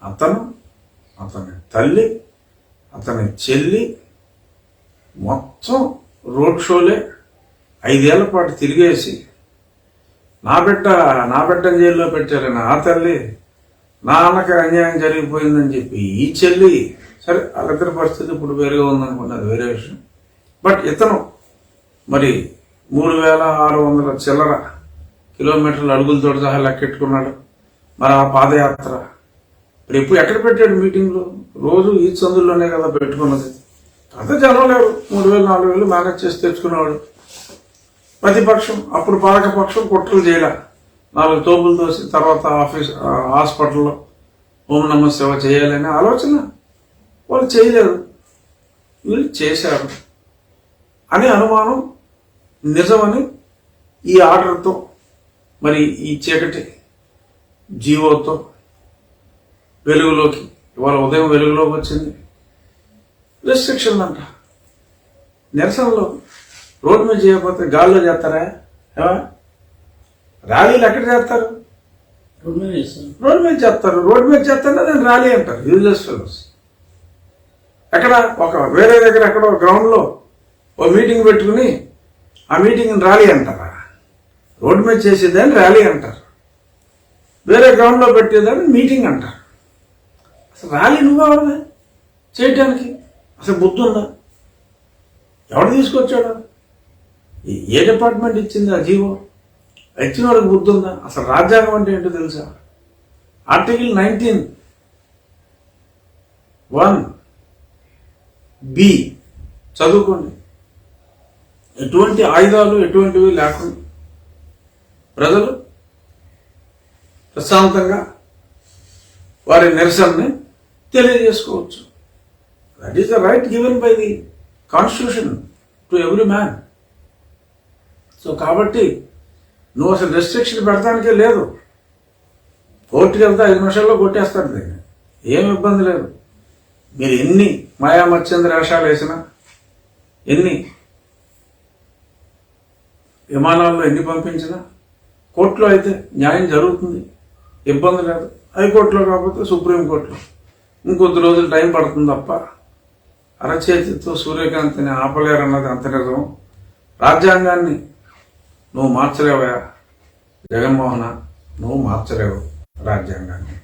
అతను, అతని తల్లి, అతని చెల్లి మొత్తం రోడ్ షోలే 5 ఏళ్ల పాటు తిరిగేసి నా బిడ్డని జైల్లో పెట్టారని ఆ తల్లి, నా అన్నకి అన్యాయం జరిగిపోయిందని చెప్పి ఈ చెల్లి. సరే వాళ్ళిద్దరి పరిస్థితి ఇప్పుడు వేరుగా ఉందనుకున్నది వేరే విషయం. బట్ ఇతను మరి 3600 చిల్లర కిలోమీటర్ల అడుగులతో సహా లెక్కెట్టుకున్నాడు. మరి ఆ పాదయాత్ర ఇప్పుడు ఎక్కడ పెట్టాడు మీటింగ్లు? రోజు ఈ సందుల్లోనే కదా పెట్టుకున్నది. అంత జనం లేరు, 3000-4000 మేనేజ్ చేసి తెచ్చుకునేవాడు. ప్రతిపక్షం అప్పుడు పాలకపక్షం కుట్రలు చేయాల, 4 తోపులు తోసి తర్వాత హాస్పిటల్లో ఓం నమ శివ చేయాలనే ఆలోచన వాళ్ళు చేయలేదు, వీళ్ళు చేశారు అనే అనుమానం నిజమని ఈ ఆర్డర్తో మరి ఈ చీకటి జీవోతో వెలుగులోకి ఇవాళ ఉదయం వెలుగులోకి వచ్చింది. రెస్ట్రిక్షన్ అంట. నిరసనలో రోడ్డు మీద చేయకపోతే గాల్లో చేస్తారా? ర్యాలీలు ఎక్కడ చేస్తారు? రోడ్డు మీద చేస్తారు. రోడ్డు మీద చేస్తారా దాన్ని ర్యాలీ అంటారు. Useless fellows. ఎక్కడ ఒక వేరే దగ్గర ఎక్కడో గ్రౌండ్లో ఓ మీటింగ్ పెట్టుకుని ఆ మీటింగ్ ర్యాలీ అంటారా? రోడ్డు మీద చేసేదాన్ని ర్యాలీ అంటారు, వేరే గ్రౌండ్లో పెట్టేదాన్ని మీటింగ్ అంటారు. అసలు ర్యాలీ నువ్వెవడమే చేయటానికి? అసలు బుద్ధి ఉందా? ఎవడు తీసుకొచ్చాడు? ఏ డిపార్ట్మెంట్ ఇచ్చింది ఆ జీవో? ఇచ్చిన వాడికి బుద్ధి ఉందా? అసలు రాజ్యాంగం అంటే ఏంటో తెలుసా? ఆర్టికల్ 19(1)(b) చదువుకోండి. ఎటువంటి ఆయుధాలు ఎటువంటివి లేకుండా ప్రజలు ప్రశాంతంగా వారి నిరసనని తెలియజేసుకోవచ్చు. That is the right given by the constitution to every man. So కాబట్టి నువ్వు అసలు రెస్ట్రిక్షన్ పెడతానికే లేదు. కోర్టుకి వెళ్తే 5 నిమిషాల్లో కొట్టేస్తారు దీన్ని, ఏం ఇబ్బంది లేదు. మీరు ఎన్ని మాయామత్యంద్ర వేషాలు వేసినా, ఎన్ని విమానాల్లో ఎన్ని పంపించినా, కోర్టులో అయితే న్యాయం జరుగుతుంది, ఇబ్బంది లేదు. హైకోర్టులో కాకపోతే సుప్రీంకోర్టులో ఇంకొద్ది రోజులు టైం పడుతుంది తప్ప అరచేతితో సూర్యకాంతిని ఆపలేరన్నది అంత నిజం. రాజ్యాంగాన్ని నువ్వు మార్చలేవా జగన్మోహన? నువ్వు మార్చలేవు రాజ్యాంగాన్ని.